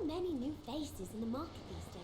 many new faces in the market these days.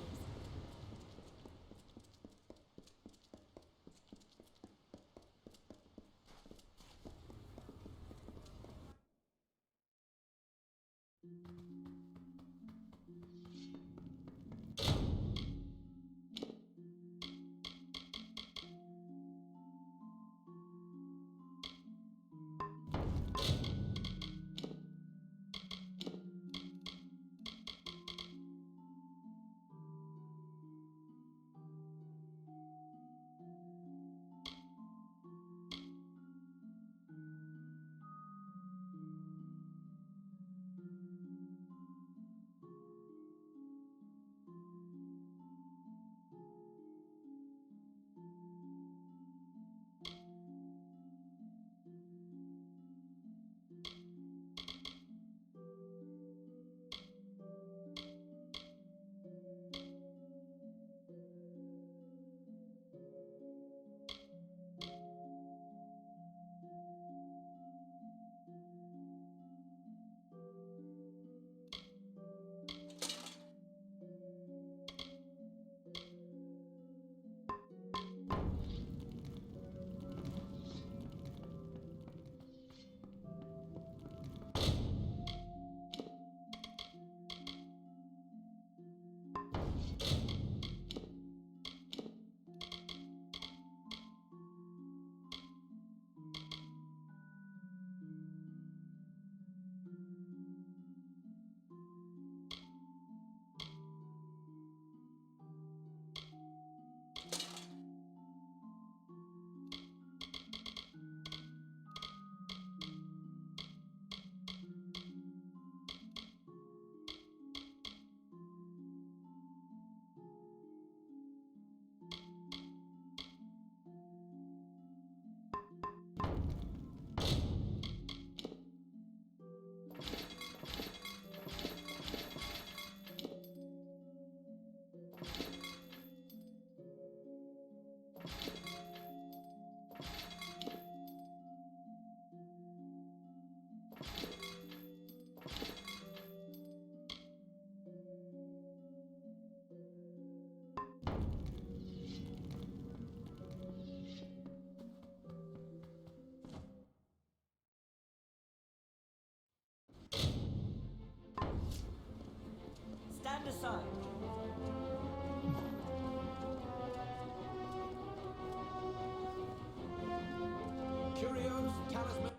Stand aside. Curios, talisman.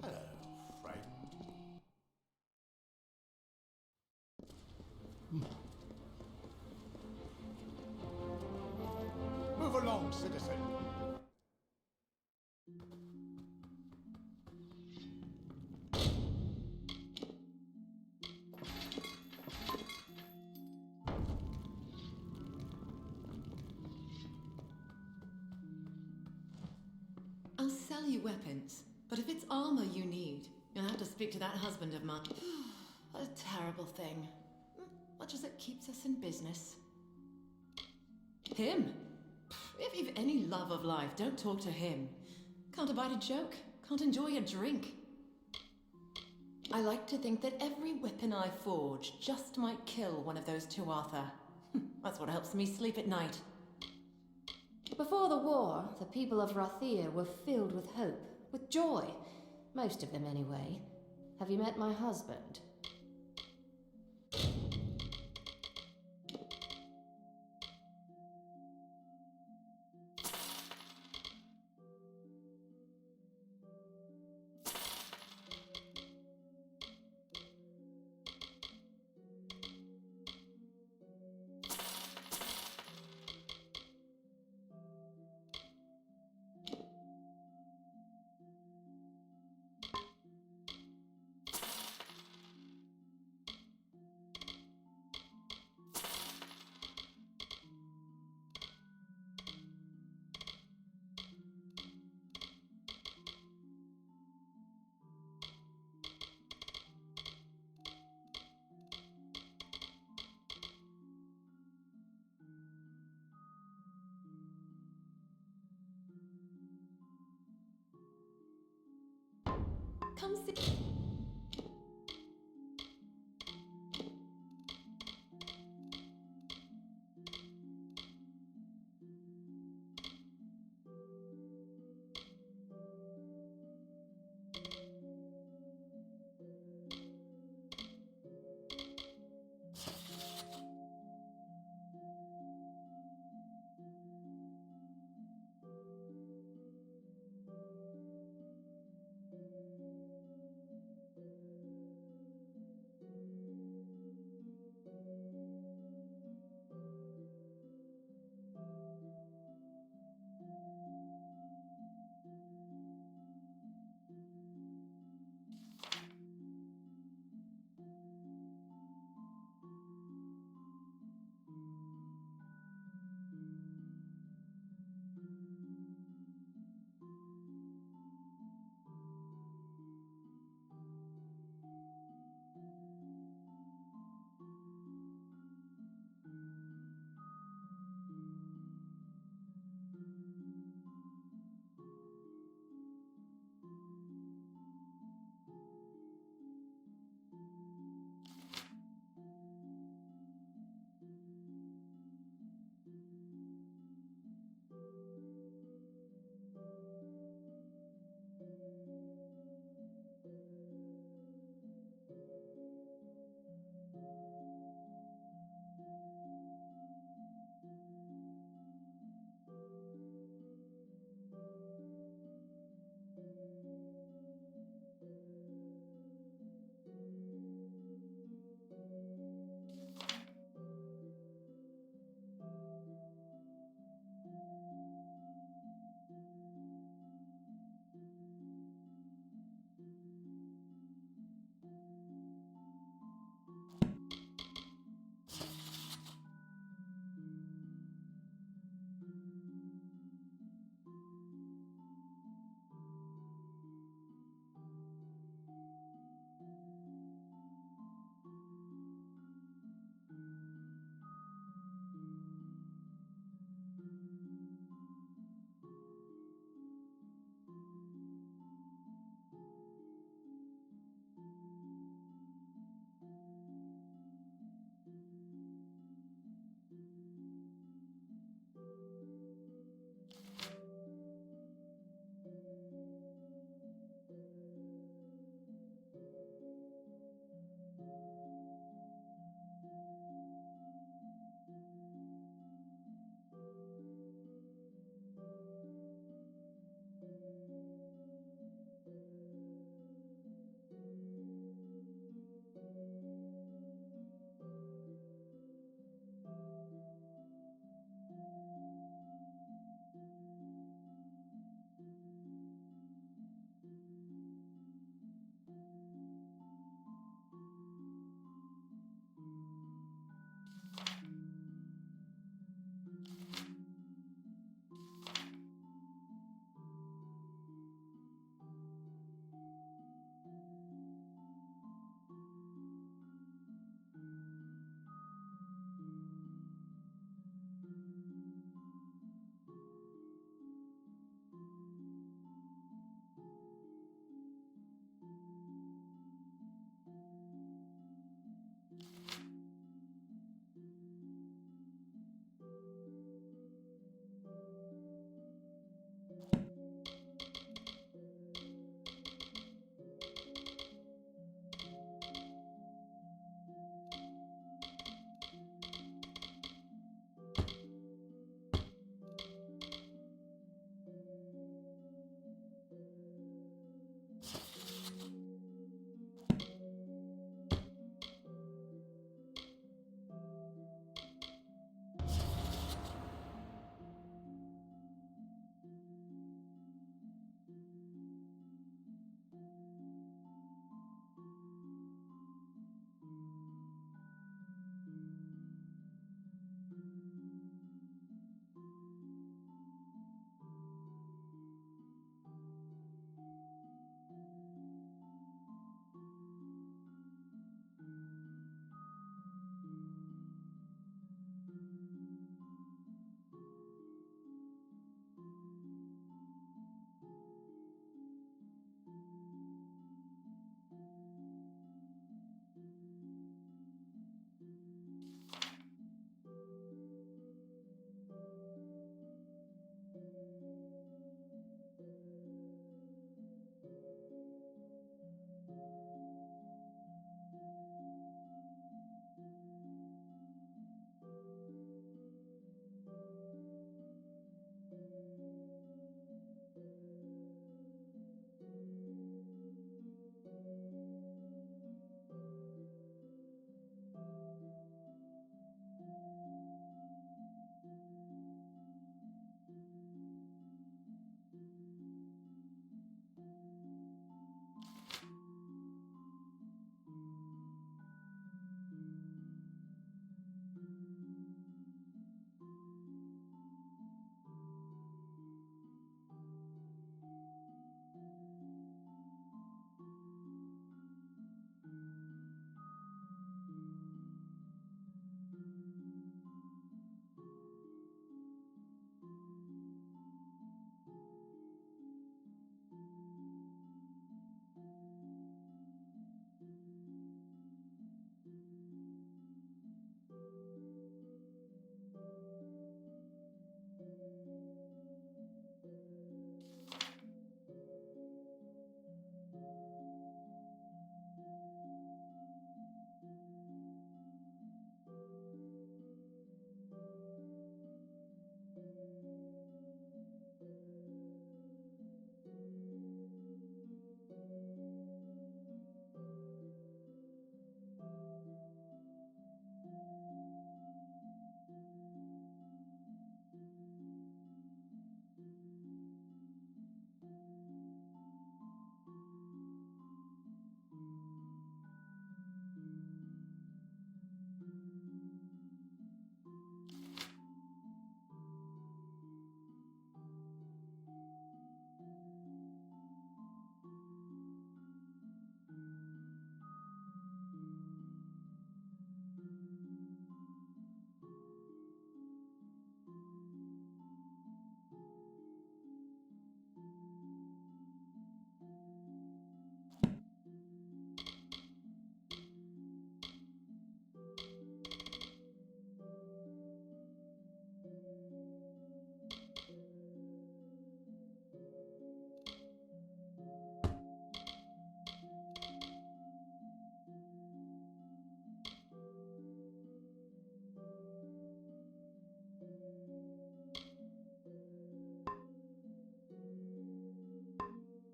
Hello, friend. Move along, citizen. I'll sell you weapons, but if it's armor you need, you'll have to speak to that husband of mine. What a terrible thing. Much as it keeps us in business. Him? If you've any love of life, don't talk to him. Can't abide a joke, can't enjoy a drink. I like to think that every weapon I forge just might kill one of those two, Arthur. That's what helps me sleep at night. Before the war, the people of Rathia were filled with hope, with joy. Most of them, anyway. Have you met my husband? Come sit.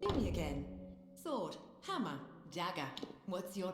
Call me again. Sword, hammer, dagger. What's your...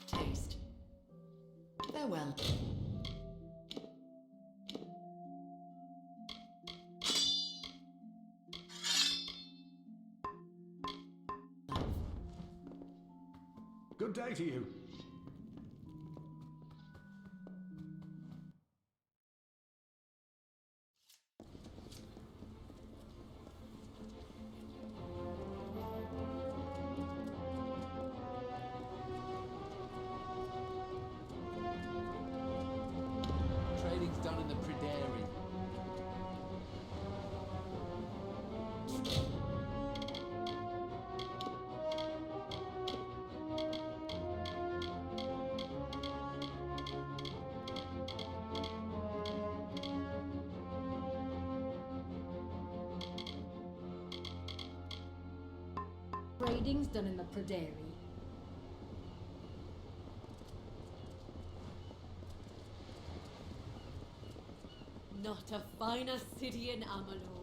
Taste. Farewell. Good day to you. Trading's done in the Prairie. Trading's done in the Prairie. Not a finer city in Amalur.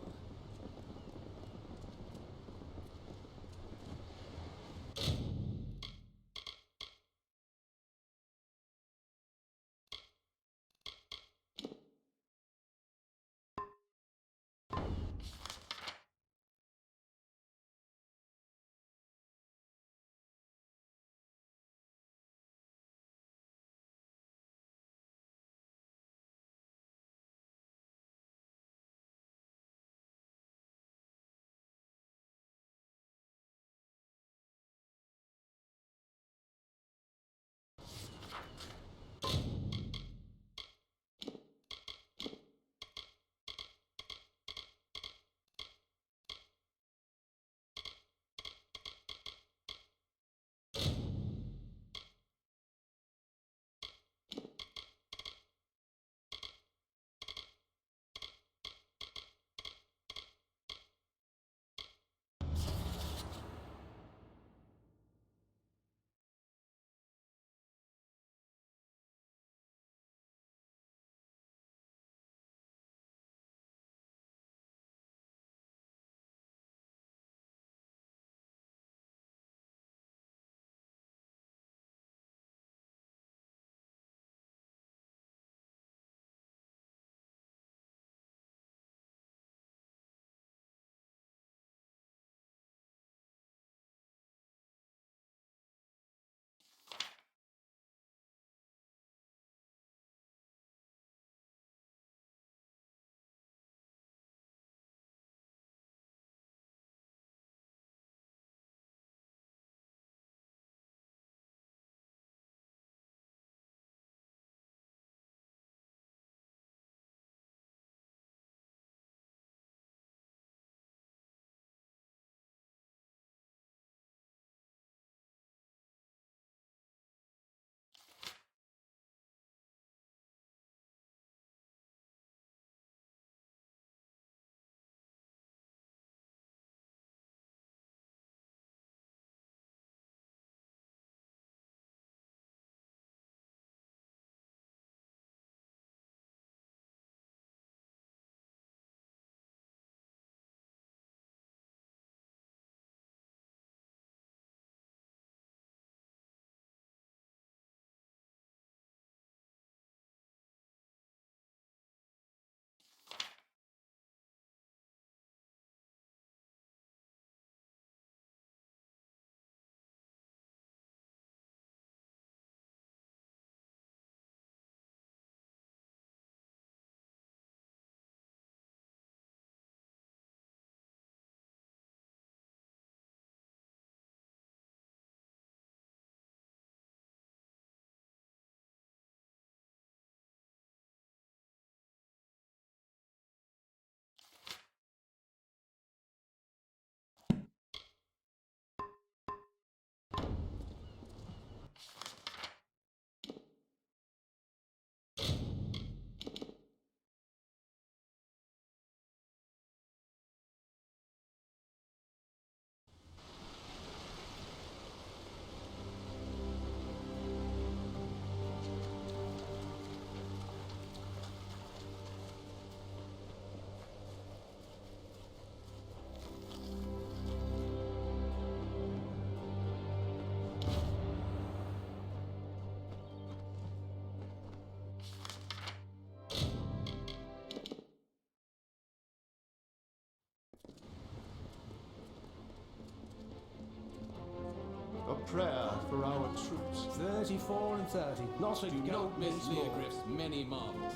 prayer for our troops. 34 and 30. Not a Do goat not miss mince more. Leogriff's many marvels.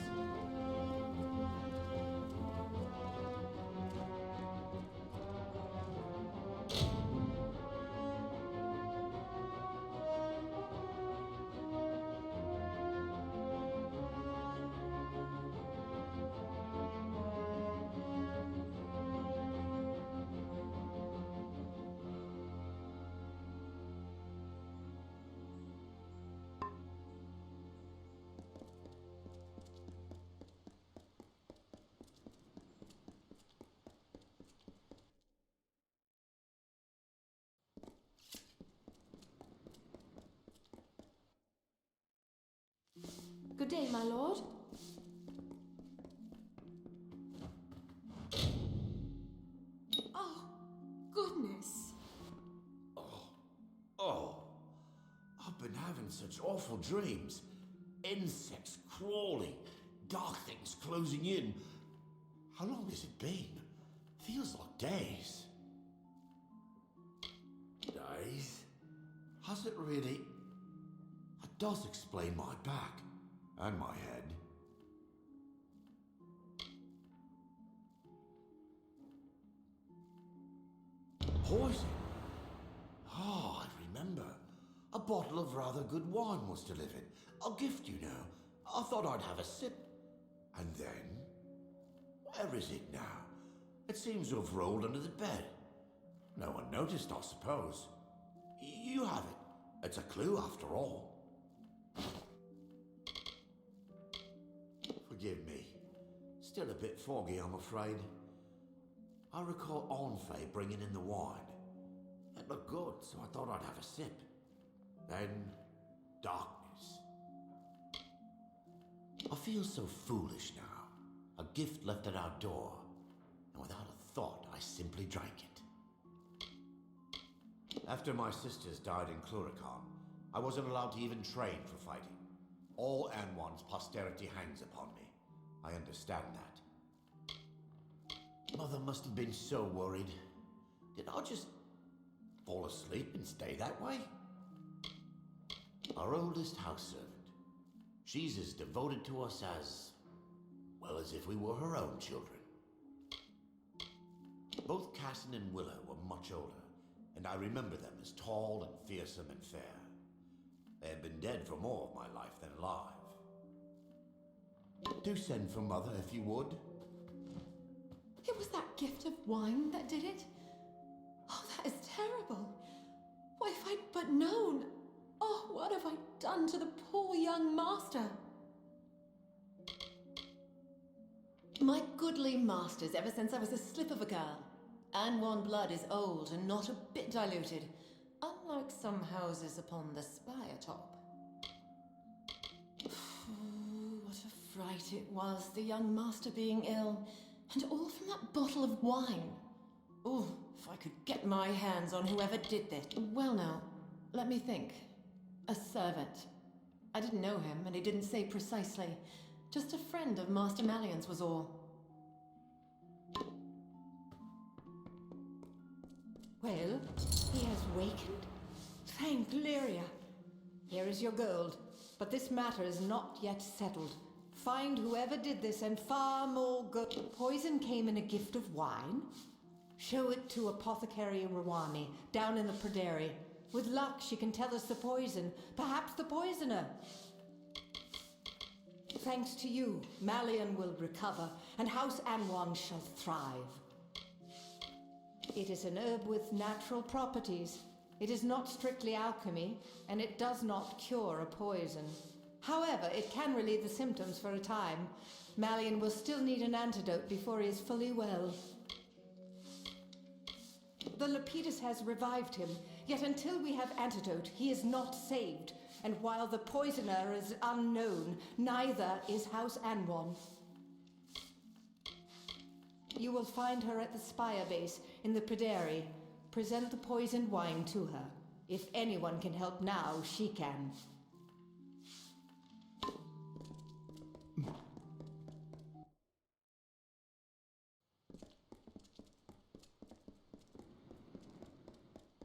Good day, my lord. Oh, goodness. Oh, I've been having such awful dreams. Insects crawling, dark things closing in. How long has it been? Feels like days. Days? Has it really? It does explain my back and my head. Poison? Ah, I remember. A bottle of rather good wine was delivered. A gift, you know. I thought I'd have a sip. And then... where is it now? It seems to have rolled under the bed. No one noticed, I suppose. You have it. It's a clue, after all. Forgive me. Still a bit foggy, I'm afraid. I recall Onfay bringing in the wine. It looked good, so I thought I'd have a sip. Then, darkness. I feel so foolish now. A gift left at our door, and without a thought, I simply drank it. After my sisters died in Cluracan, I wasn't allowed to even train for fighting. All Anwan's posterity hangs upon me. I understand that. Mother must have been so worried. Did I just fall asleep and stay that way? Our oldest house servant. She's as devoted to us as, well, as if we were her own children. Both Cassin and Willa were much older, and I remember them as tall and fearsome and fair. They had been dead for more of my life than alive. Do send for Mother if you would. It was that gift of wine that did it? Oh, that is terrible. Why, if I'd but known. Oh, what have I done to the poor young master? My goodly masters, ever since I was a slip of a girl. Anwan blood is old and not a bit diluted, unlike some houses upon the spire top. What a fright it was, the young master being ill, and all from that bottle of wine. Oh, if I could get my hands on whoever did this. Well now, let me think. A servant. I didn't know him, and he didn't say precisely. Just a friend of Master Malian's was all. Well, he has wakened? Thank Lyria. Here is your gold, but this matter is not yet settled. Find whoever did this and far more good. Poison came in a gift of wine? Show it to Apothecary Rawani down in the Pryderi. With luck, she can tell us the poison, perhaps the poisoner. Thanks to you, Malian will recover, and House Anwan shall thrive. It is an herb with natural properties. It is not strictly alchemy, and it does not cure a poison. However, it can relieve the symptoms for a time. Malian will still need an antidote before he is fully well. The Lepidus has revived him, yet until we have antidote, he is not saved. And while the poisoner is unknown, neither is House Anwan. You will find her at the spire base in the Pryderi. Present the poisoned wine to her. If anyone can help now, she can.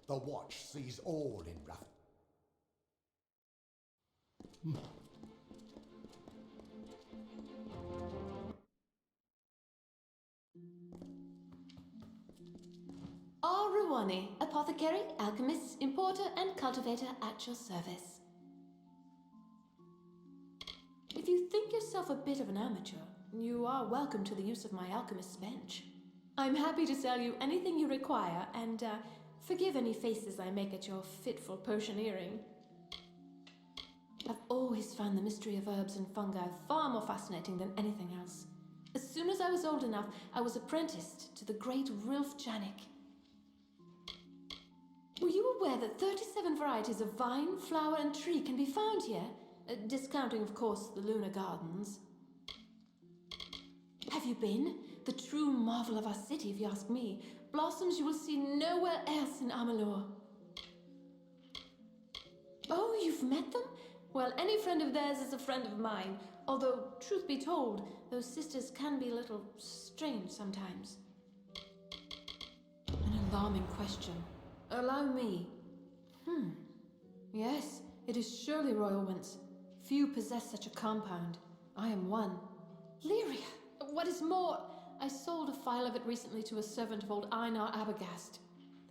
The watch sees all in Rath. Wani, apothecary, alchemist, importer, and cultivator at your service. If you think yourself a bit of an amateur, you are welcome to the use of my alchemist's bench. I'm happy to sell you anything you require, and forgive any faces I make at your fitful potioneering. I've always found the mystery of herbs and fungi far more fascinating than anything else. As soon as I was old enough, I was apprenticed to the great Rilf Janik. Were you aware that 37 varieties of vine, flower, and tree can be found here? Discounting, of course, the lunar gardens. Have you been? The true marvel of our city, if you ask me. Blossoms you will see nowhere else in Amalur. Oh, you've met them? Well, any friend of theirs is a friend of mine. Although, truth be told, those sisters can be a little strange sometimes. An alarming question. Allow me. Yes, it is surely royal winds. Few possess such a compound. I am one. Lyria! What is more, I sold a phial of it recently to a servant of old Einar Abagast.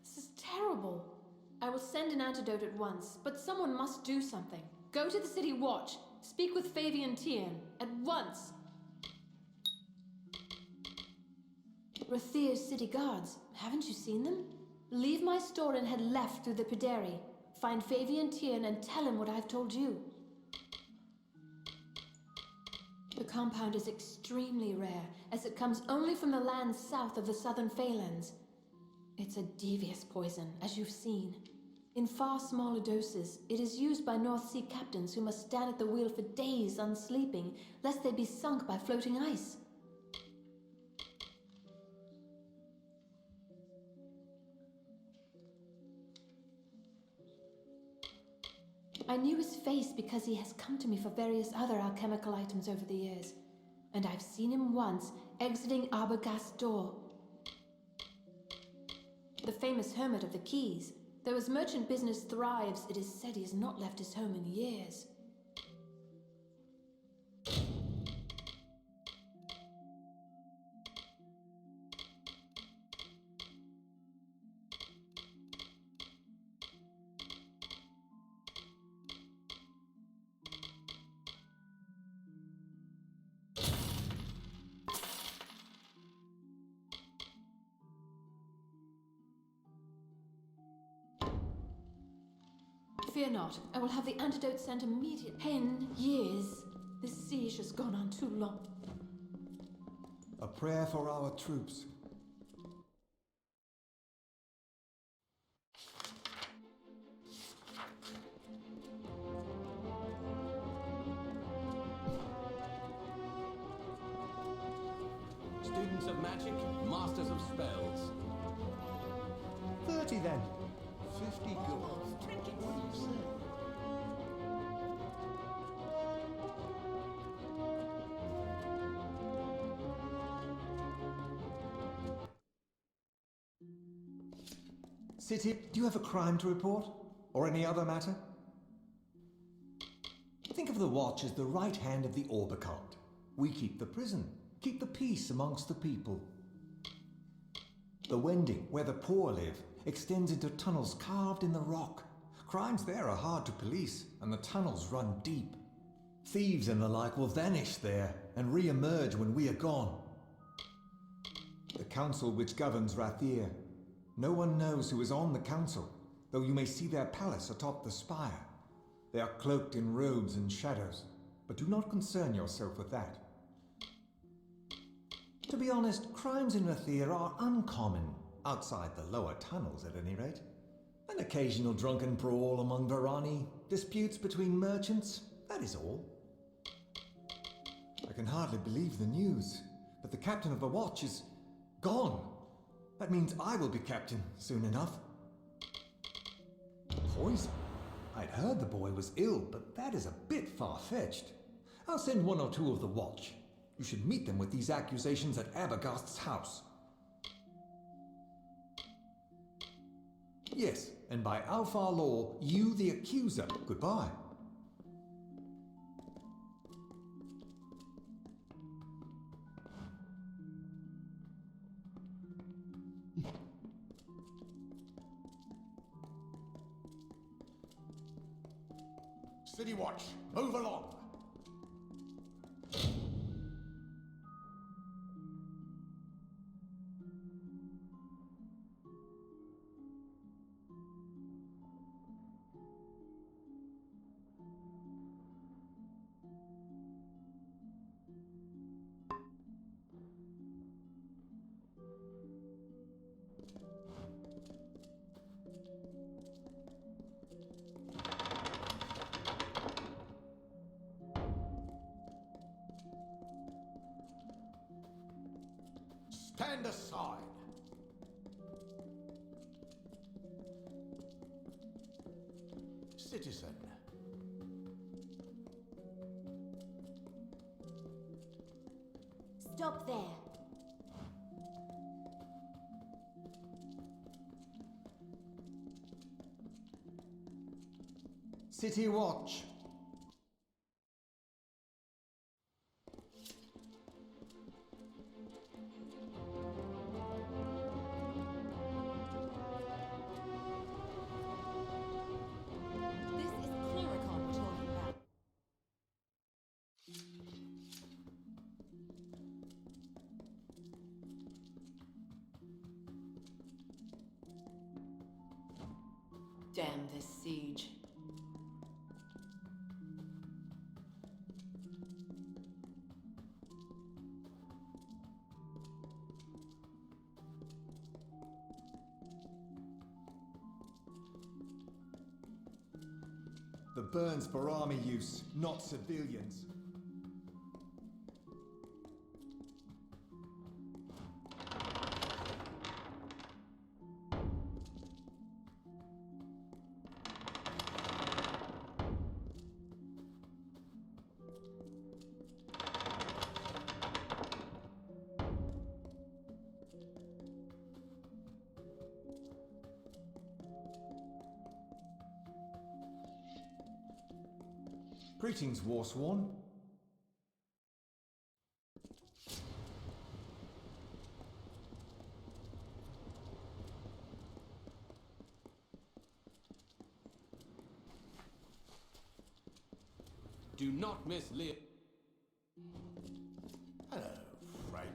This is terrible. I will send an antidote at once, but someone must do something. Go to the city watch. Speak with Fabian Tien. At once. Rathir's city guards. Haven't you seen them? Leave my store and head left through the Pederi. Find Fabian Tien and tell him what I've told you. The compound is extremely rare, as it comes only from the lands south of the southern Phalanx. It's a devious poison, as you've seen. In far smaller doses, it is used by North Sea captains who must stand at the wheel for days unsleeping, lest they be sunk by floating ice. I knew his face because he has come to me for various other alchemical items over the years, and I've seen him once exiting Arbogast's door. The famous hermit of the Keys. Though his merchant business thrives, it is said he has not left his home in years. Fear not, I will have the antidote sent immediately. 10 years. This siege has gone on too long. A prayer for our troops. Students of magic, masters of spells. 30 then. 50 gold. What do you say? City, do you have a crime to report? Or any other matter? Think of the watch as the right hand of the Orbicant. We keep the prison, keep the peace amongst the people. The Wending, where the poor live, extends into tunnels carved in the rock. Crimes there are hard to police, and the tunnels run deep. Thieves and the like will vanish there, and re-emerge when we are gone. The council which governs Rathir. No one knows who is on the council, though you may see their palace atop the spire. They are cloaked in robes and shadows, but do not concern yourself with that. To be honest, crimes in Rathir are uncommon, outside the lower tunnels at any rate. An occasional drunken brawl among Varani, disputes between merchants, that is all. I can hardly believe the news, but the captain of the watch is gone. That means I will be captain soon enough. Poison? I'd heard the boy was ill, but that is a bit far-fetched. I'll send one or two of the watch. You should meet them with these accusations at Abagast's house. Yes, and by Alfar law, you the accuser. Goodbye. City Watch, move along. Stand aside. Citizen. Stop there. City Watch. This is Cluricon we're talking about. Damn this siege. The burns for army use, not civilians. Greetings, Warsworn. Do not miss Lear. Hello, friend.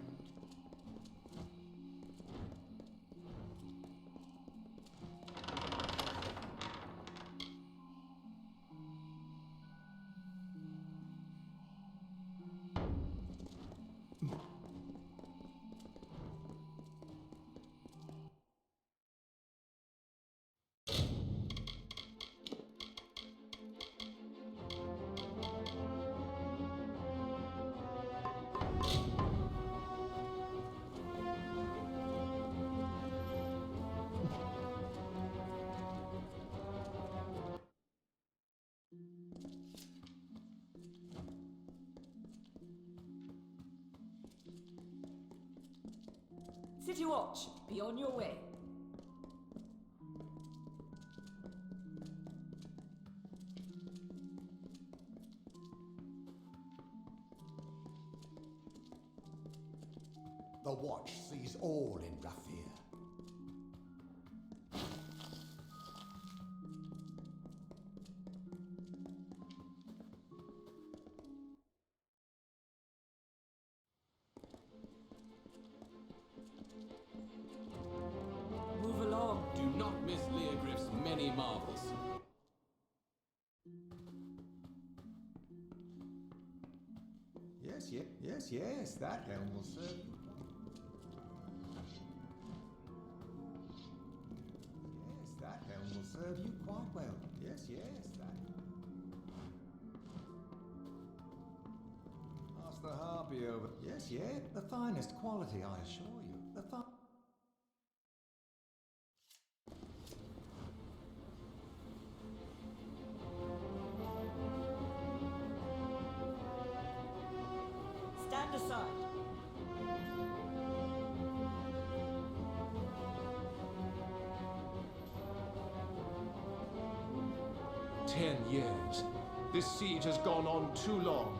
City Watch, be on your way. The Watch sees all in Raphir. Move along. Do not miss Leargriff's many marvels. Yes, that helm will serve you. Yes, that helm will serve you quite well. Yes, that. Ask the harpy over. Yes, the finest quality, I assure you. The Stand aside. 10 years. This siege has gone on too long.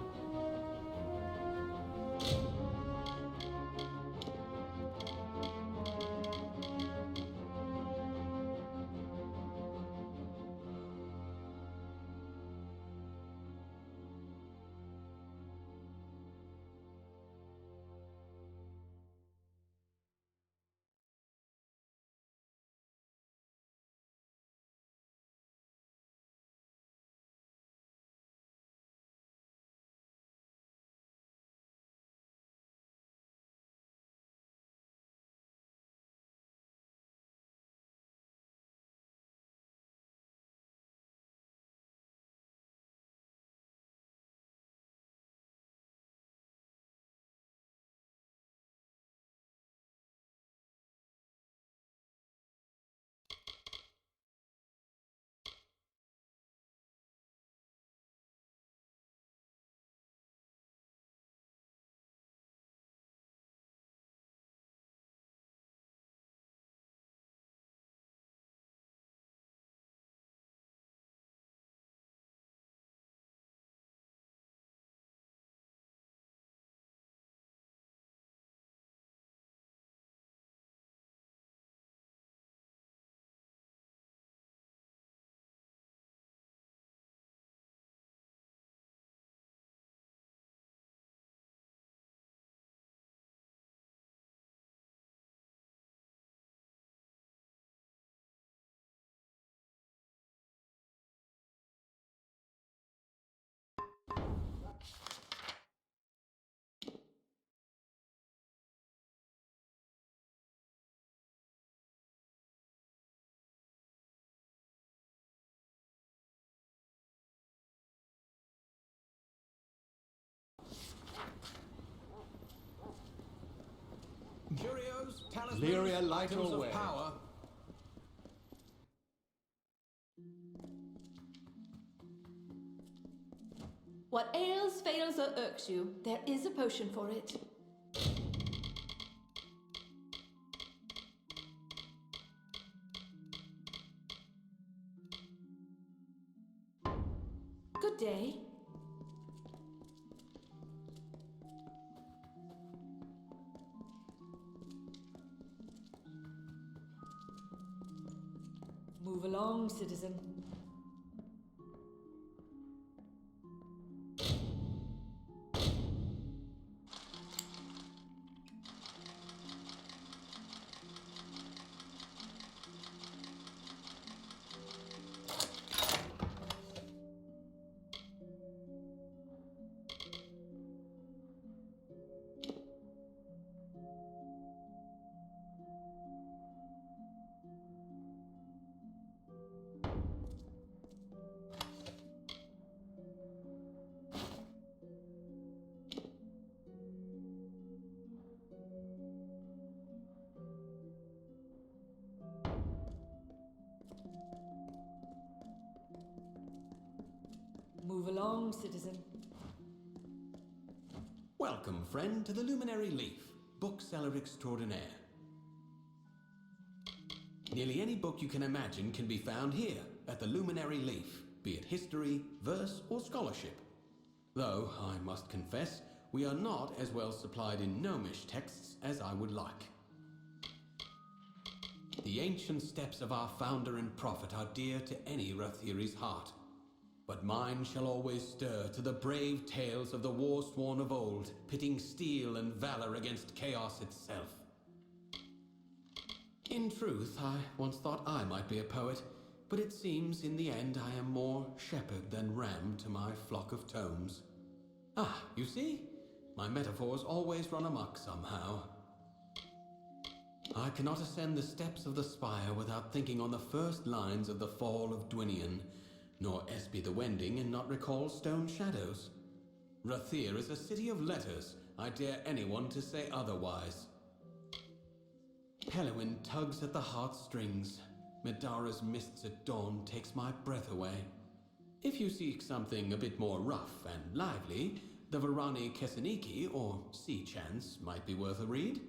talismans, Lyria, light items away. of power. What ails, fails, or irks you, there is a potion for it. Good day. Move along, citizen. Move along, citizen. Welcome, friend, to the Luminary Leaf, bookseller extraordinaire. Nearly any book you can imagine can be found here at the Luminary Leaf, be it history, verse, or scholarship. Though, I must confess, we are not as well supplied in gnomish texts as I would like. The ancient steps of our founder and prophet are dear to any Rathiri's heart, but mine shall always stir to the brave tales of the war-sworn of old, pitting steel and valor against chaos itself. In truth, I once thought I might be a poet, but it seems in the end I am more shepherd than ram to my flock of tomes. Ah, you see? My metaphors always run amok somehow. I cannot ascend the steps of the spire without thinking on the first lines of the Fall of Dwinian, nor espy the Wending and not recall Stone Shadows. Rathir is a city of letters. I dare anyone to say otherwise. Pelewin tugs at the heartstrings. Medara's mists at dawn takes my breath away. If you seek something a bit more rough and lively, the Varani Kesseniki or Sea Chance might be worth a read.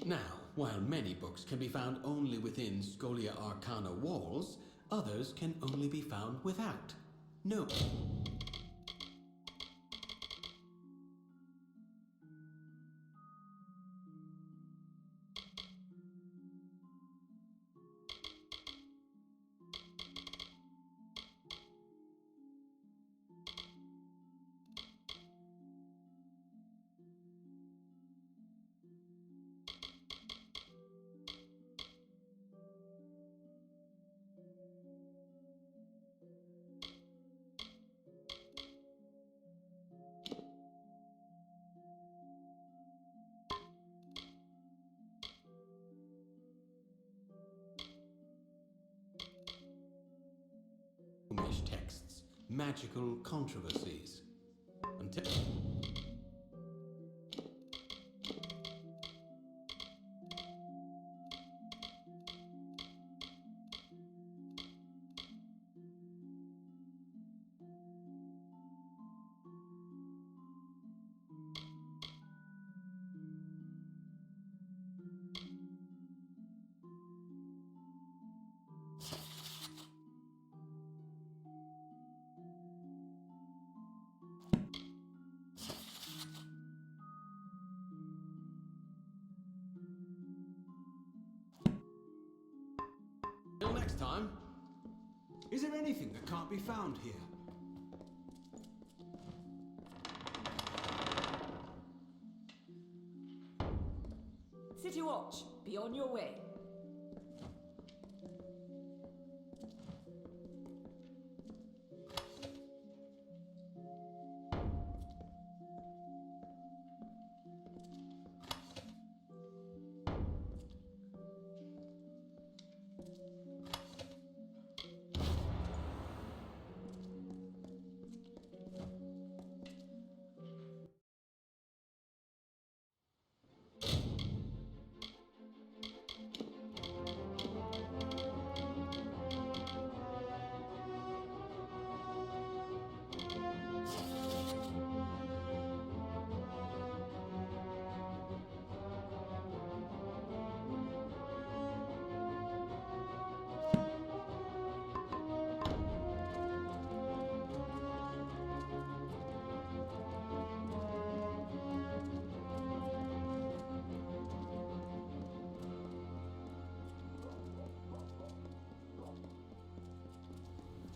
Now, while many books can be found only within Scholia Arcana walls, others can only be found without. No. Texts, magical controversies. Until next time. Is there anything that can't be found here? City Watch, be on your way.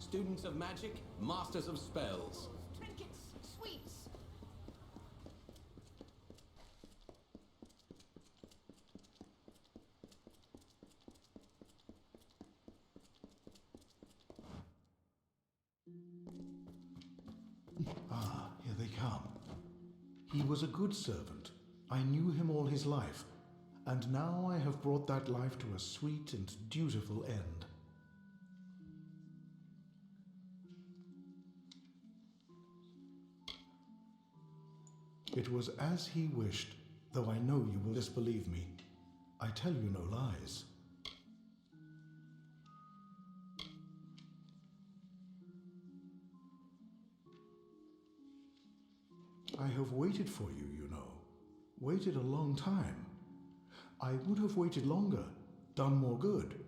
students of magic, masters of spells. Trinkets, sweets. Ah, here they come. He was a good servant. I knew him all his life, and now I have brought that life to a sweet and dutiful end. It was as he wished, though I know you will disbelieve me. I tell you no lies. I have waited for you, you know. Waited a long time. I would have waited longer, done more good,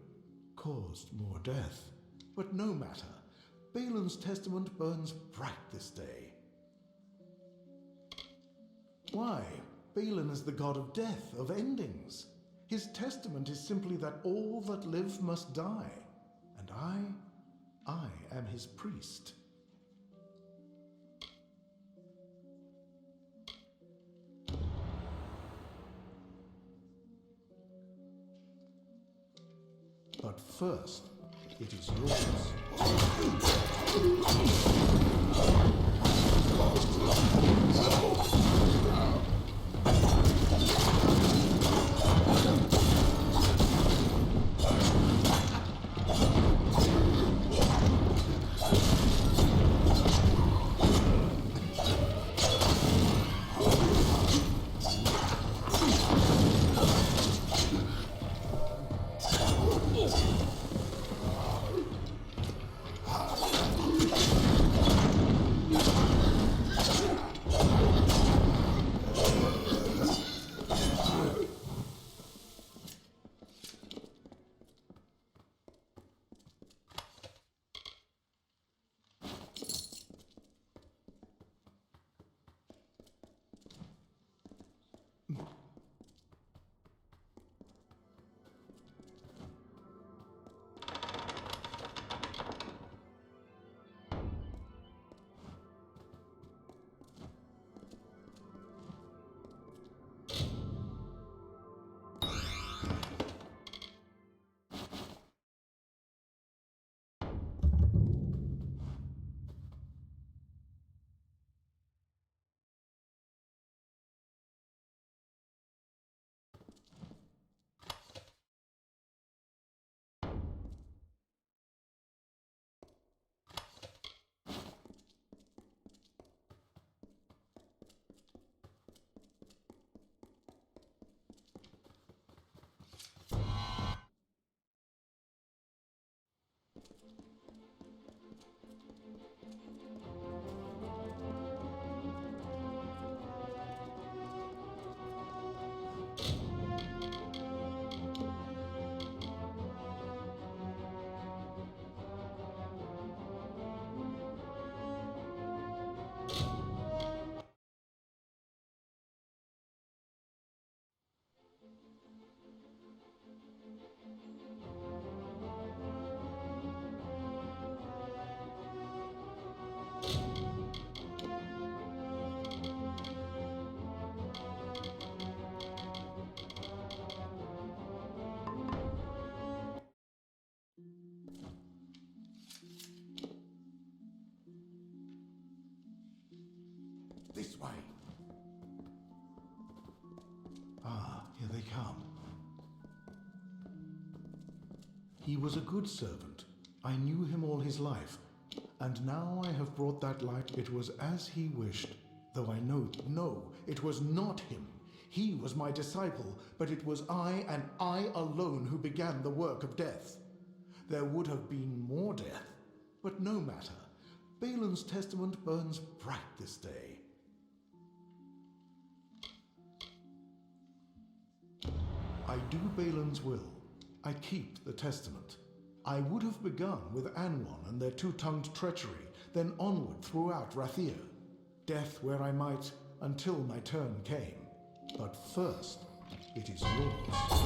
caused more death. But no matter. Balin's testament burns bright this day. Why? Balin is the god of death, of endings. His testament is simply that all that live must die. And I am his priest. But first, it is yours. This way. Ah, here they come. He was a good servant. I knew him all his life, and now I have brought that life. It was as he wished, though I know, no, it was not him. He was my disciple, but it was I and I alone who began the work of death. There would have been more death, but no matter. Balin's testament burns bright this day. I do Balin's will. I keep the testament. I would have begun with Anwan and their two-tongued treachery, then onward throughout Rathir. Death where I might, until my turn came. But first, it is yours.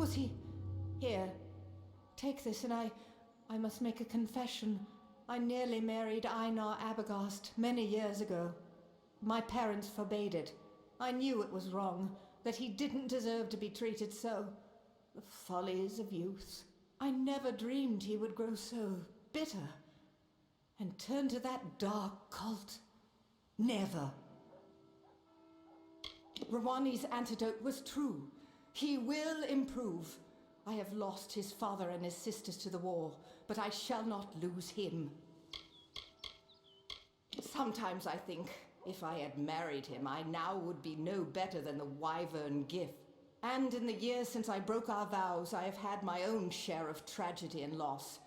was he? Here, take this, and I must make a confession. I nearly married Einar Abogast many years ago. My parents forbade it. I knew it was wrong, that he didn't deserve to be treated so. The follies of youth. I never dreamed he would grow so bitter and turn to that dark cult. Never. Rawani's antidote was true. He will improve. I have lost his father and his sisters to the war, but I shall not lose him. Sometimes I think, if I had married him, I now would be no better than the wyvern Gif. And in the years since I broke our vows, I have had my own share of tragedy and loss.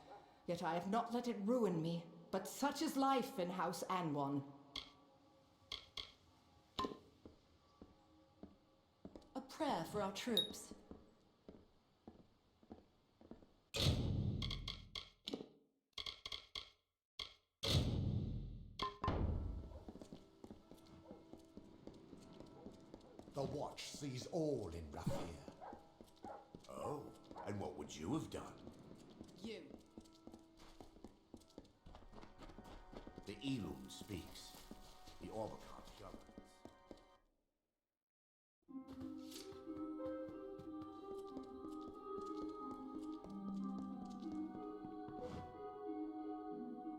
Yet I have not let it ruin me, but such is life in House Anwan. A prayer for our troops. The watch sees all in Rathir. Oh, and what would you have done? You. The Elum speaks. The Orbicon governs.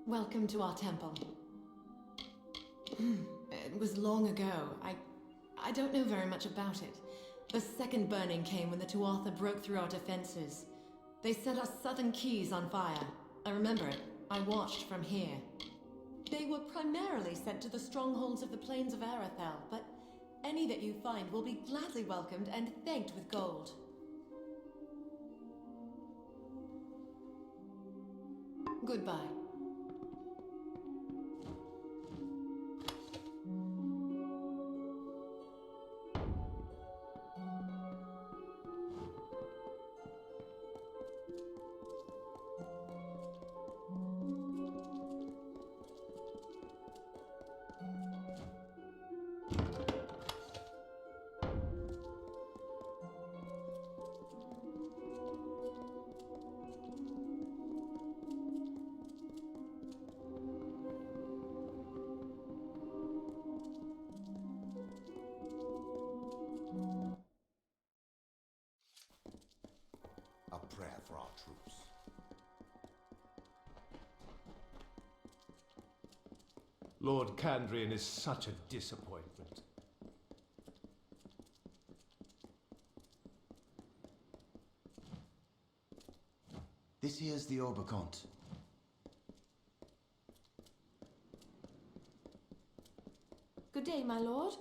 Welcome to our temple. It was long ago. I don't know very much about it. The second burning came when the Tuatha broke through our defenses. They set our southern keys on fire. I remember it. I watched from here. They were primarily sent to the strongholds of the plains of Arathel, but any that you find will be gladly welcomed and thanked with gold. Goodbye. A prayer for our troops. Lord Candrian is such a disappointment. This here's the Obercont. Good day, my lord.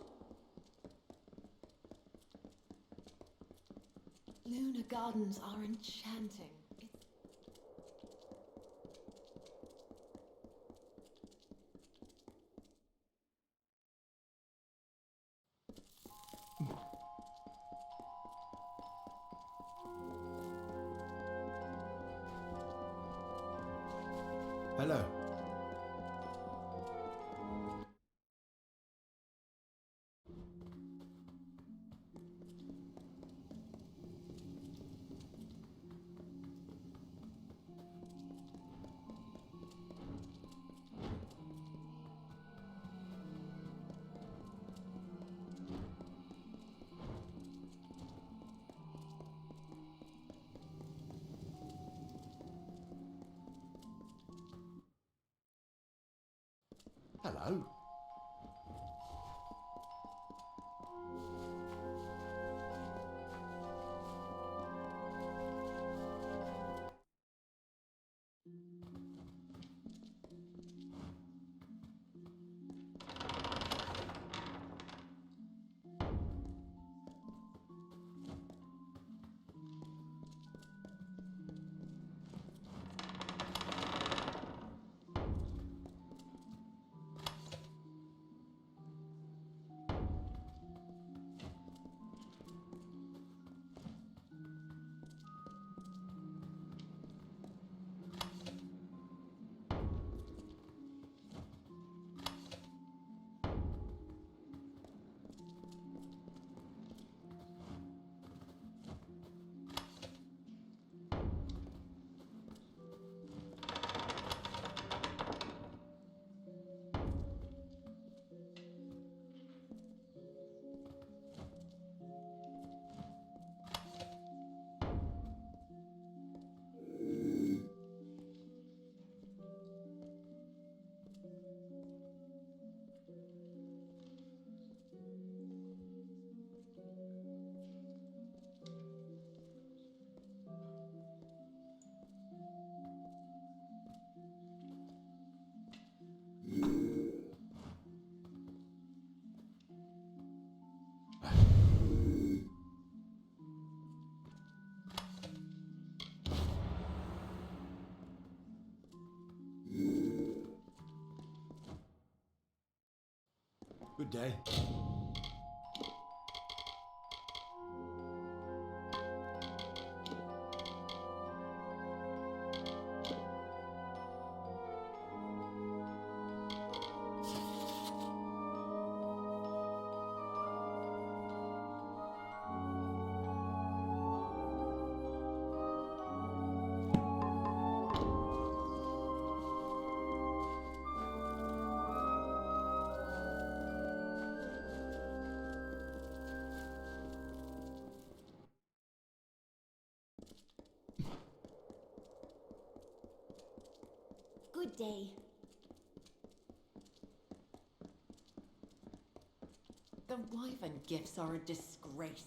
Lunar gardens are enchanting. Hello. Hello. Good day. Good day. The Wyvern gifts are a disgrace.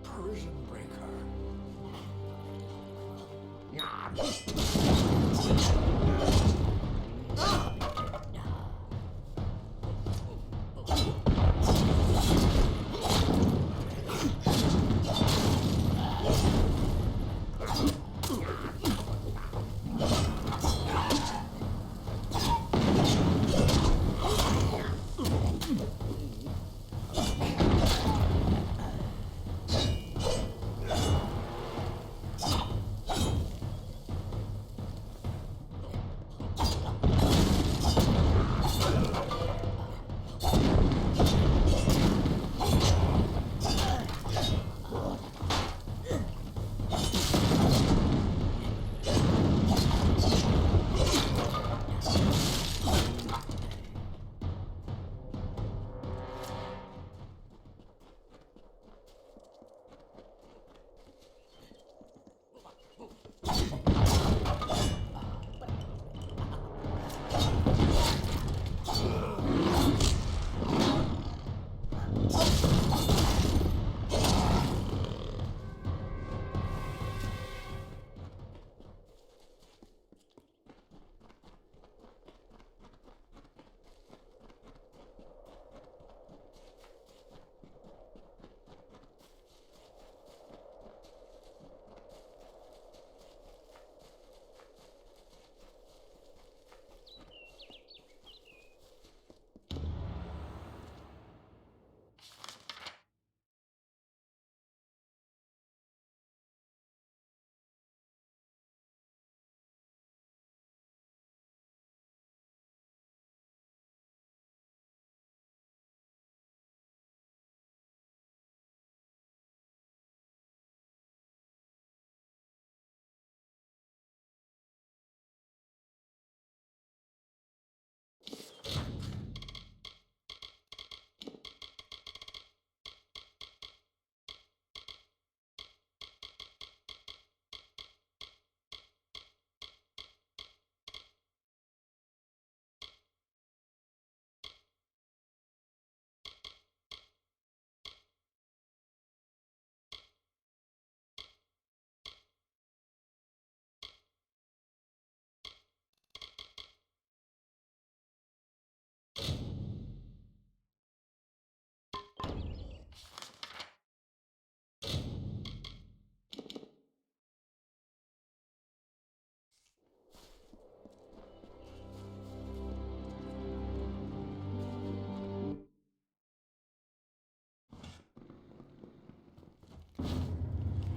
Prison breaker.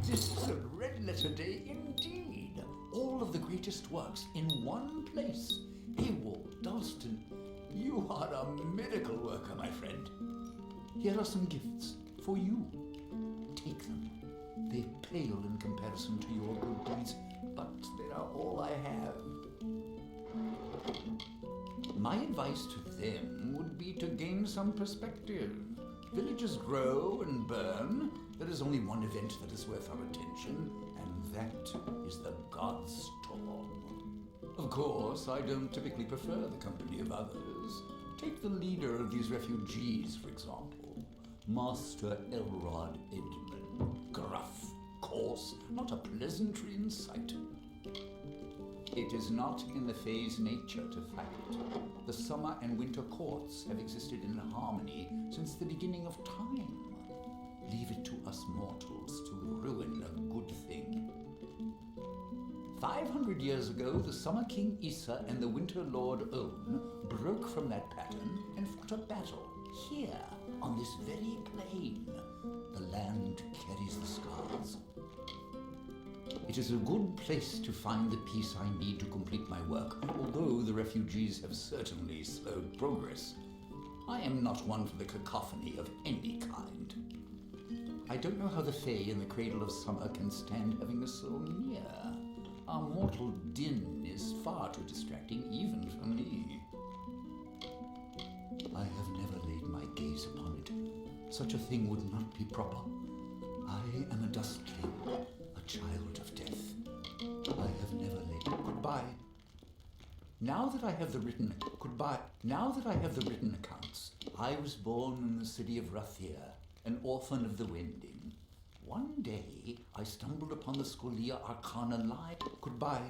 This is a red letter day indeed. All of the greatest works in one place. Hayward, Dalston, you are a miracle worker, my friend. Here are some gifts for you. Take them. They pale in comparison to your good deeds, but they are all I have. My advice to them would be to gain some perspective. Villages grow and burn. There is only one event that is worth our attention, and that is the God's Storm. Of course, I don't typically prefer the company of others. Take the leader of these refugees, for example, Master Elrod Edmund. Gruff, coarse, not a pleasantry in sight. It is not in the Fae's nature to fight. The summer and winter courts have existed in harmony since the beginning of time. Leave it to us mortals to ruin a good thing. 500 years ago, the Summer King Issa and the Winter Lord Own broke from that pattern and fought a battle here, on this very plain. The land carries the scars. It is a good place to find the peace I need to complete my work, although the refugees have certainly slowed progress. I am not one for the cacophony of any kind. I don't know how the Fae in the Cradle of Summer can stand having us so near. Our mortal din is far too distracting even for me. I have never laid my gaze upon it. Such a thing would not be proper. I am a dustling, a child of death. I have never laid... Goodbye. Now that I have the written... Goodbye. Now that I have the written accounts, I was born in the city of Rathir, an orphan of the Wending. One day, I stumbled upon the Scholia Arcana line. Goodbye.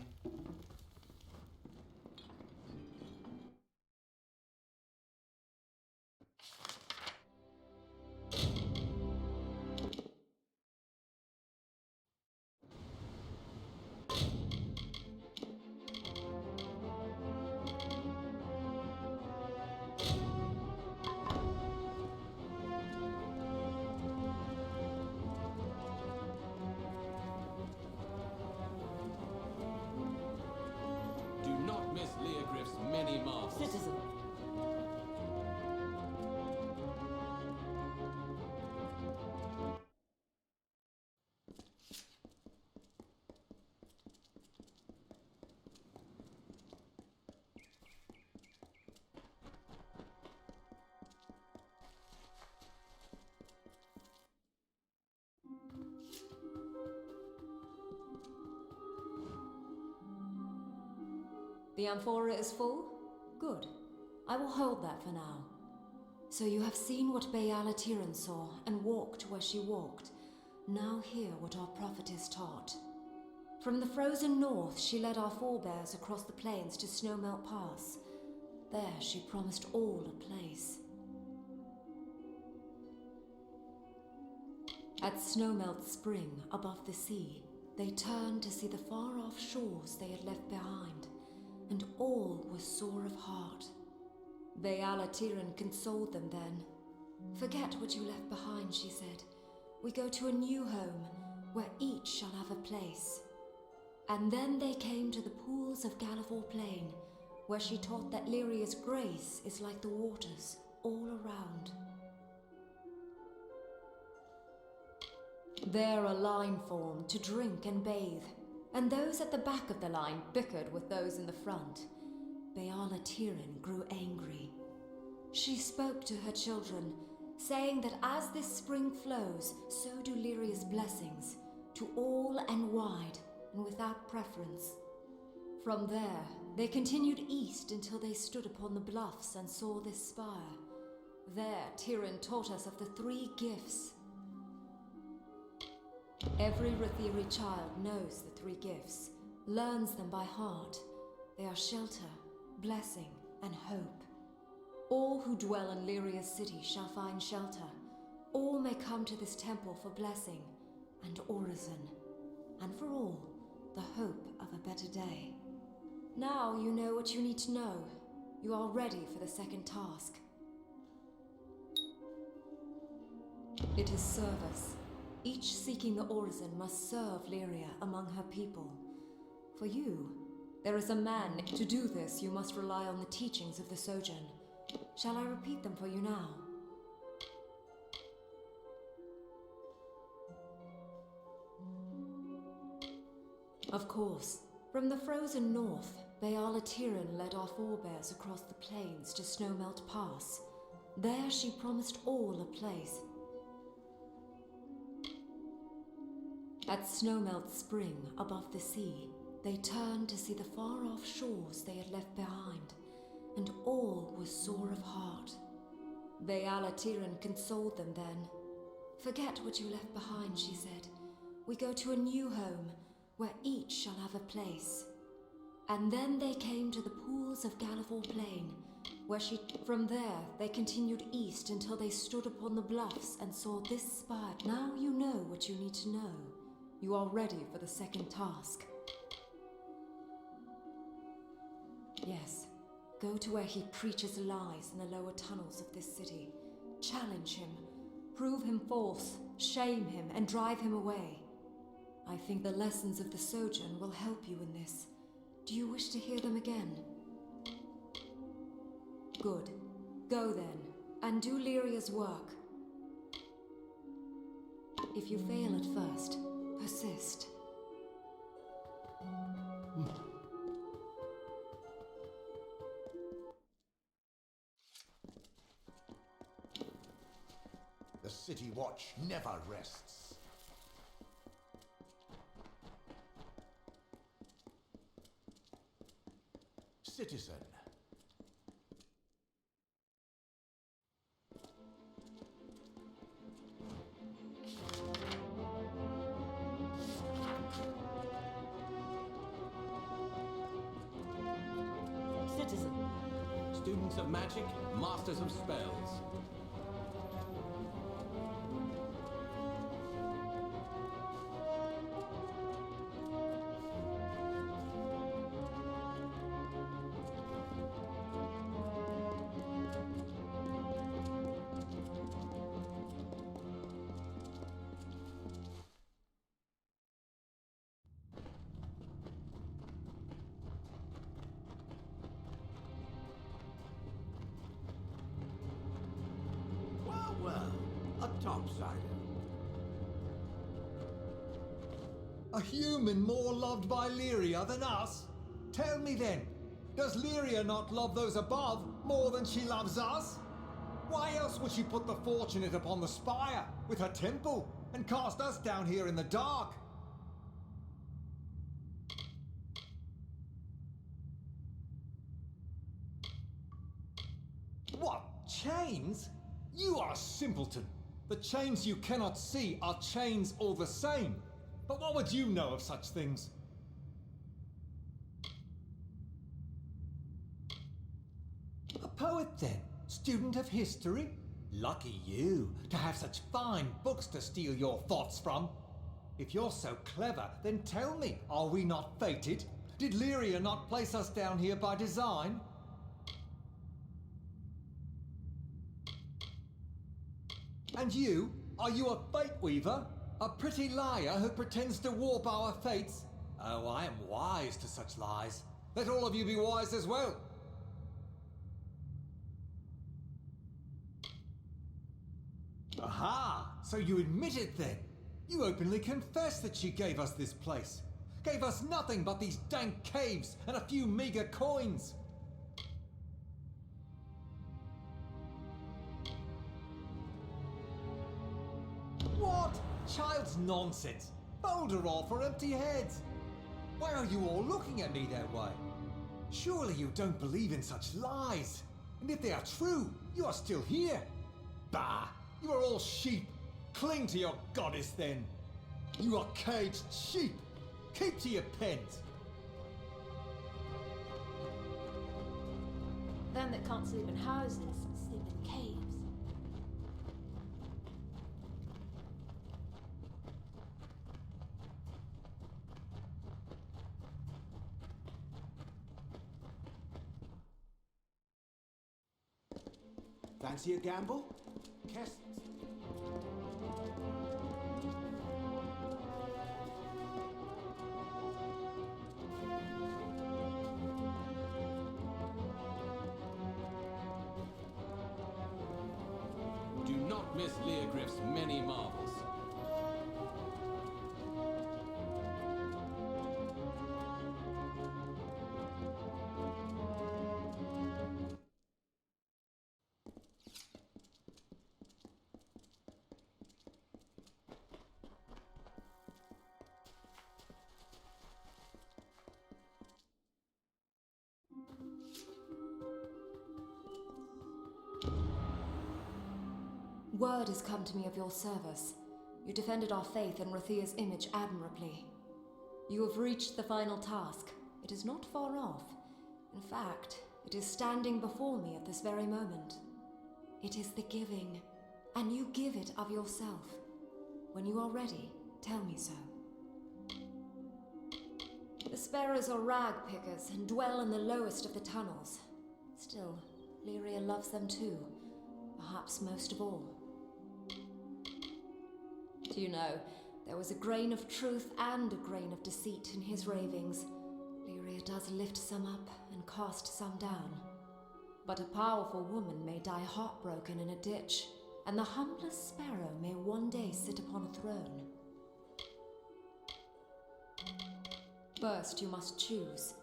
Citizen. The amphora is full? Good. I will hold that for now. So you have seen what Bayala saw and walked where she walked. Now hear what our prophetess taught. From the frozen north, she led our forebears across the plains to Snowmelt Pass. There she promised all a place. At Snowmelt Spring, above the sea, they turned to see the far-off shores they had left behind, and all was sore of heart. Bayala consoled them then. Forget what you left behind, she said. We go to a new home, where each shall have a place. And then they came to the pools of Gallivore Plain, where she taught that Lyria's grace is like the waters all around. There a line formed to drink and bathe, and those at the back of the line bickered with those in the front. Bayala grew angry. She spoke to her children, saying that as this spring flows, so do Lyria's blessings, to all and wide, and without preference. From there, they continued east until they stood upon the bluffs and saw this spire. There, Tyrion taught us of the 3 gifts. Every Rathiri child knows the 3 gifts, learns them by heart. They are shelter, blessing, and hope. All who dwell in Lyria's city shall find shelter. All may come to this temple for blessing and orison, and for all, the hope of a better day. Now you know what you need to know. You are ready for the second task. It is service. each seeking the orison must serve Lyria among her people. For you, there is a man. To do this, you must rely on the teachings of the Sojourn. Shall I repeat them for you now? Of course. From the frozen north, Bayala Tiran led our forebears across the plains to Snowmelt Pass. There she promised all a place. At Snowmelt Spring, above the sea, they turned to see the far-off shores they had left behind, and all was sore of heart. Bayala Tiran consoled them then. Forget what you left behind, she said. We go to a new home, where each shall have a place. And then they came to the pools of Gallivore Plain, where from there they continued east until they stood upon the bluffs and saw this spire. Now you know what you need to know. You are ready for the second task. Yes, go to where he preaches lies in the lower tunnels of this city. Challenge him, prove him false, shame him, and drive him away. I think the lessons of the Sojourn will help you in this. Do you wish to hear them again? Good. Go then, and do Lyria's work. If you fail at first, persist. The City Watch never rests. Citizen. Citizen. Students of magic, masters of spells. Well, a topsider. A human more loved by Lyria than us? Tell me then, does Lyria not love those above more than she loves us? Why else would she put the fortunate upon the spire with her temple and cast us down here in the dark? What? Chains? You are a simpleton. The chains you cannot see are chains all the same. But what would you know of such things? A poet then? Student of history? Lucky you, to have such fine books to steal your thoughts from. If you're so clever, then tell me, are we not fated? Did Lyria not place us down here by design? And you? Are you a fate weaver? A pretty liar who pretends to warp our fates? Oh, I am wise to such lies. Let all of you be wise as well. Aha! So you admit it then? You openly confess that she gave us this place. Gave us nothing but these dank caves and a few meager coins. What? Child's nonsense. Boulder all for empty heads. Why are you all looking at me that way? Surely you don't believe in such lies. And if they are true, you are still here. Bah! You are all sheep. Cling to your goddess then. You are caged sheep. Keep to your pens. Them that can't sleep in houses, sleep in caves. Fancy a gamble? Guests. Miss Leogriff's many marvels. Word has come to me of your service. You defended our faith and Rathia's image admirably. You have reached the final task. It is not far off. In fact, it is standing before me at this very moment. It is the giving, and you give it of yourself. When you are ready, tell me so. The sparrows are rag pickers and dwell in the lowest of the tunnels. Still, Lyria loves them too, perhaps most of all. Do you know, there was a grain of truth and a grain of deceit in his ravings. Lyria does lift some up and cast some down. But a powerful woman may die heartbroken in a ditch, and the humblest sparrow may one day sit upon a throne. First, you must choose.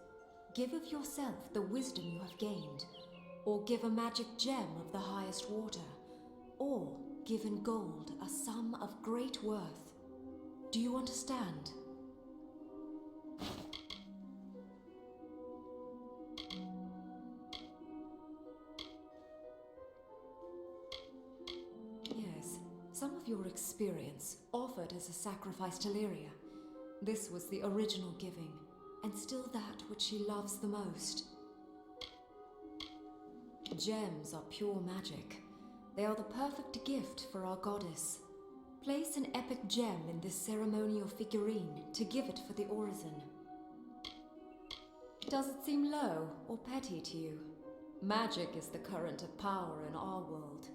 Give of yourself the wisdom you have gained, or give a magic gem of the highest water, or give in gold a sum of great worth. Do you understand? Yes, some of your experience offered as a sacrifice to Lyria. This was the original giving, and still that which she loves the most. Gems are pure magic. They are the perfect gift for our goddess. Place an epic gem in this ceremonial figurine to give it for the orison. Does it seem low or petty to you? Magic is the current of power in our world.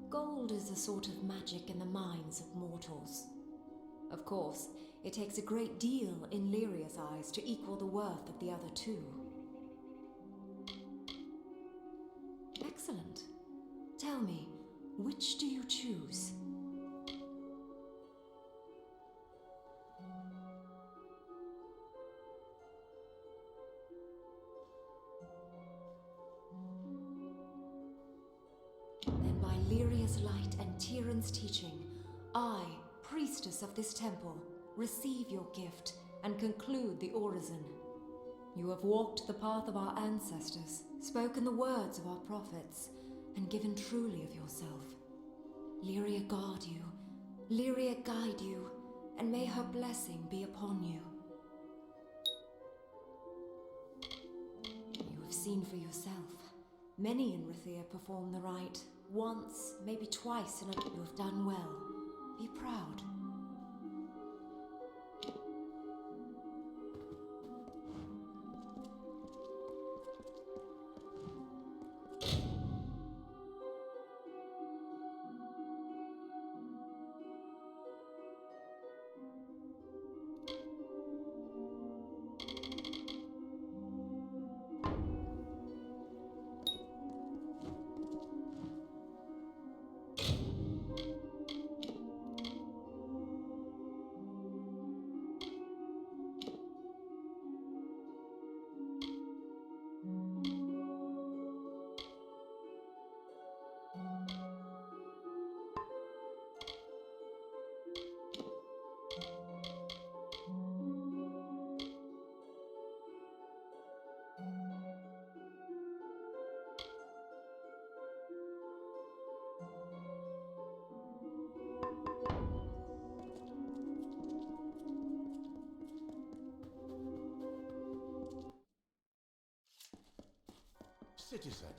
Gold is a sort of magic in the minds of mortals. Of course, it takes a great deal in Lyria's eyes to equal the worth of the other two. Excellent. Tell me, which do you choose? Then by Lyria's light and Tyrion's teaching, I, priestess of this temple, receive your gift and conclude the orison. You have walked the path of our ancestors, spoken the words of our prophets, and given truly of yourself. Lyria guard you, Lyria guide you, and may her blessing be upon you. You have seen for yourself. Many in Rathia perform the rite. Once, maybe twice, and you have done well. Be proud. Citizen.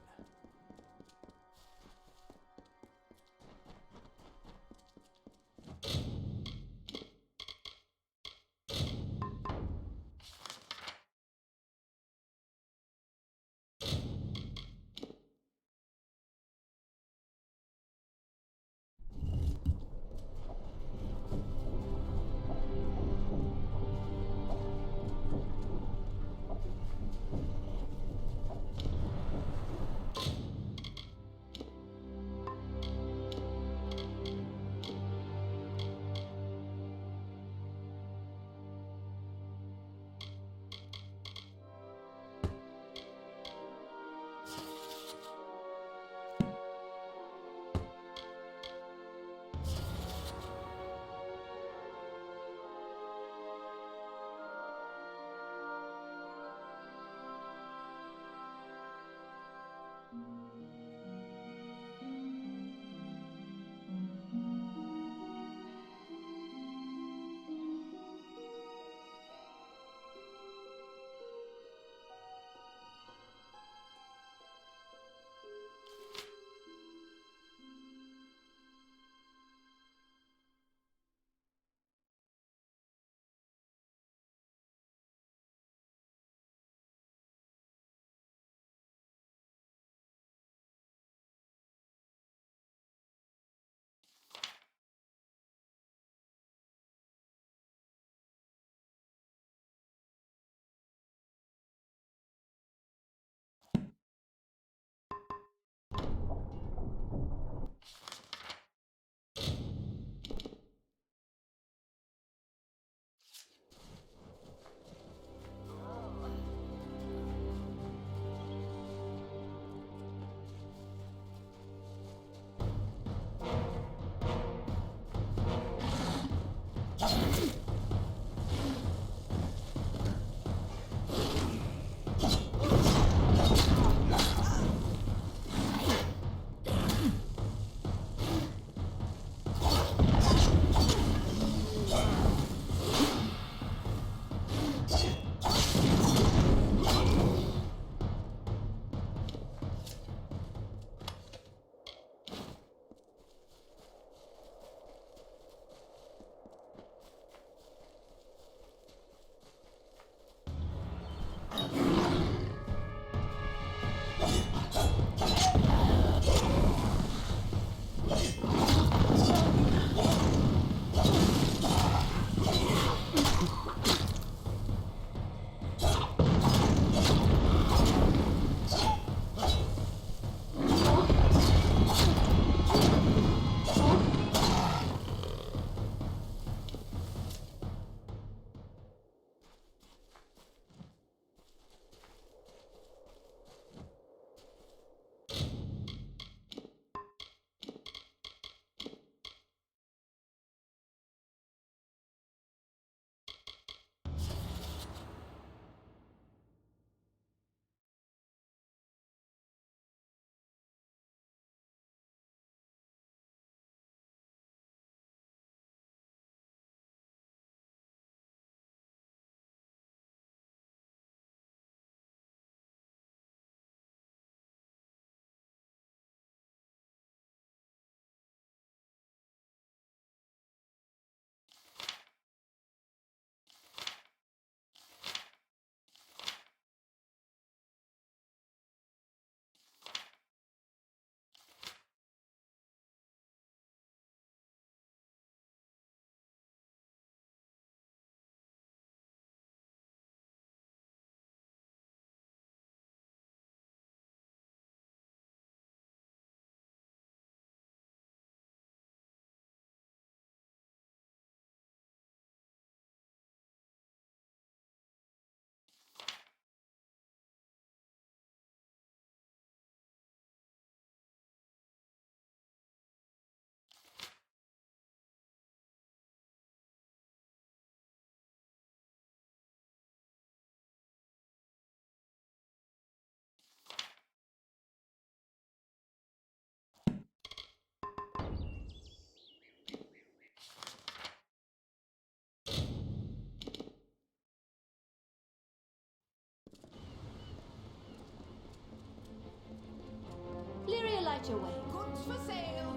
your way. Goods for sale!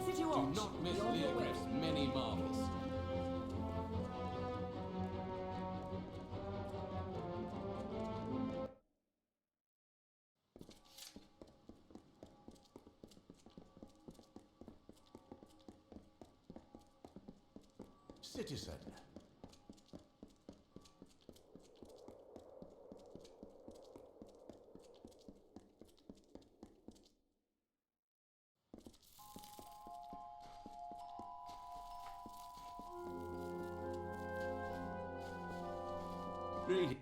City watch. Do not miss be on your way. Leogriff's many marvels. Citizen. Greeting.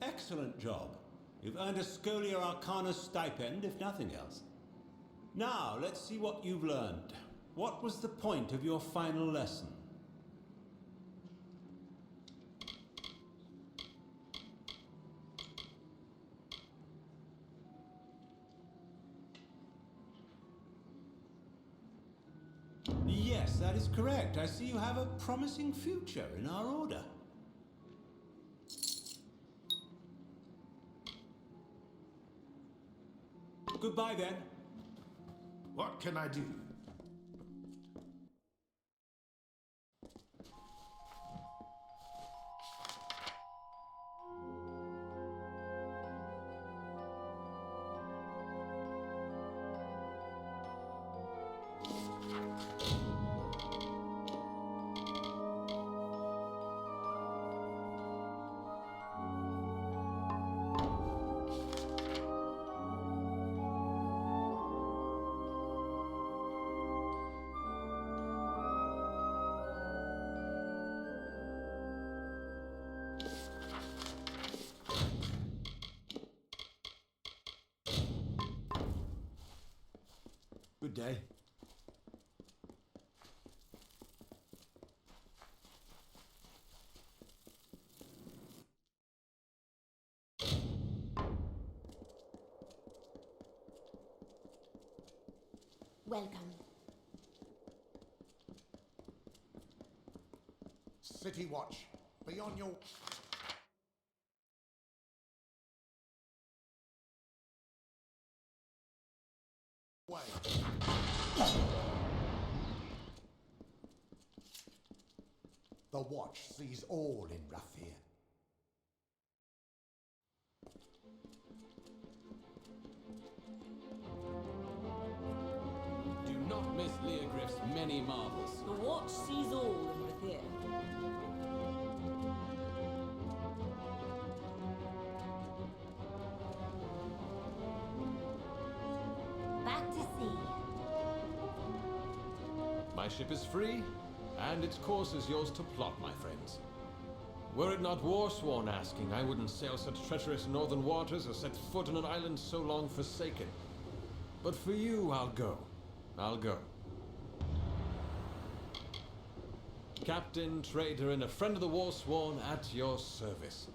Excellent job. You've earned a Scholia Arcana stipend, if nothing else. Now, let's see what you've learned. What was the point of your final lesson? Yes, that is correct. I see you have a promising future in our order. Goodbye then. What can I do? Good day. Welcome. City watch. Be on your... way. The watch sees all in Rathir. Do not miss Leogriff's many marvels. The watch sees all in Rathir. Back to sea. My ship is free, and its course is yours to plot, my friends. Were it not Warsworn asking, I wouldn't sail such treacherous northern waters or set foot on an island so long forsaken. But for you, I'll go. I'll go. Captain, trader, and a friend of the Warsworn at your service.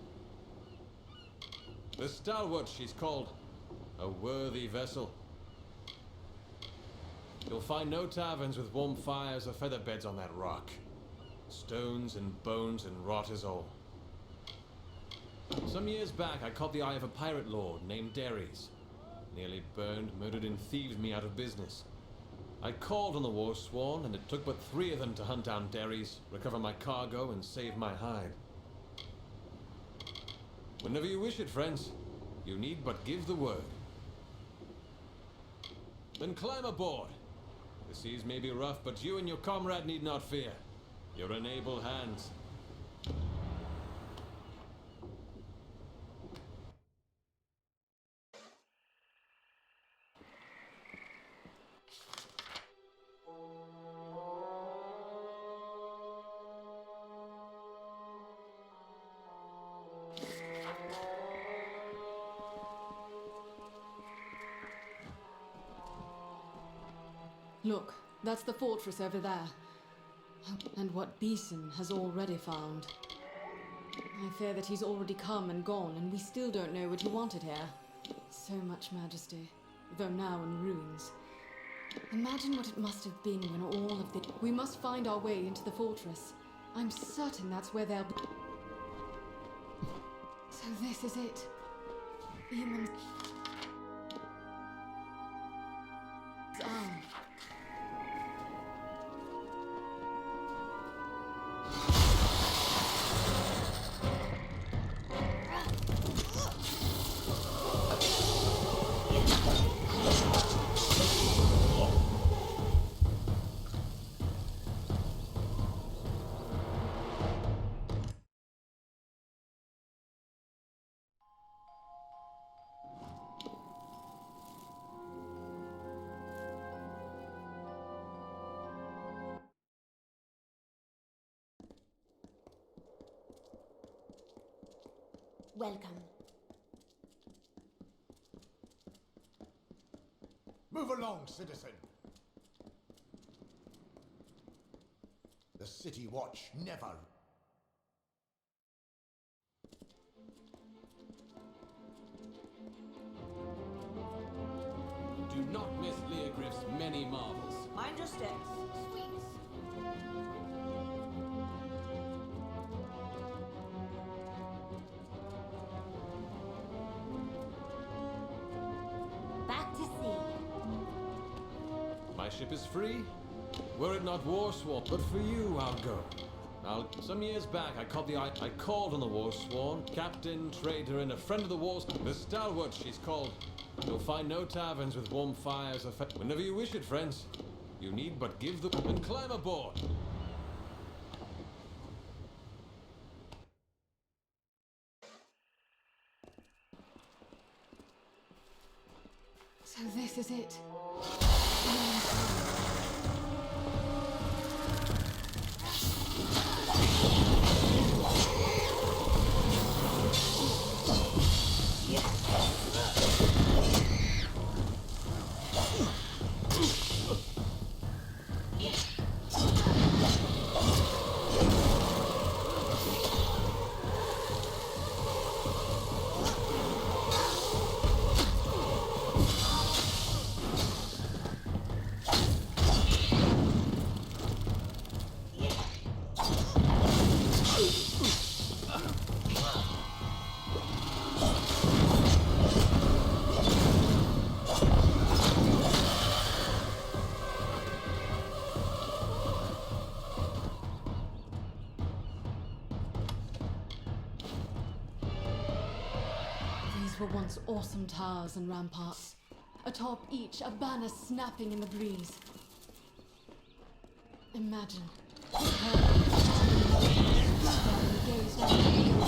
The Stalwart, she's called. A worthy vessel. You'll find no taverns with warm fires or feather beds on that rock. Stones and bones and rot is all. Some years back, I caught the eye of a pirate lord named Derries. Nearly burned, murdered, and thieved me out of business. I called on the Warsworn, and it took but 3 of them to hunt down Derries, recover my cargo, and save my hide. Whenever you wish it, friends, you need but give the word. Then climb aboard. The seas may be rough, but you and your comrade need not fear. You're in able hands. Look, that's the fortress over there. And what Beeson has already found. I fear that he's already come and gone, and we still don't know what he wanted here. So much majesty, though now in ruins. Imagine what it must have been when all of the... We must find our way into the fortress. I'm certain that's where they'll be... So this is it. Humans. Arm. Welcome. Move along, citizen. The City Watch never... Do not miss Leogriff's many marvels. Mind your steps. Back to sea. My ship is free. Were it not Warsworn, but for you, I'll go. Now, some years back, I called on the Warsworn, captain, trader, and a friend of the wars. The Stalwart, she's called. You'll find no taverns with warm fires. Whenever you wish it, friends. You need but give the and climb aboard. So this is it. These were once awesome towers and ramparts. Atop each, a banner snapping in the breeze. Imagine. Gaze down.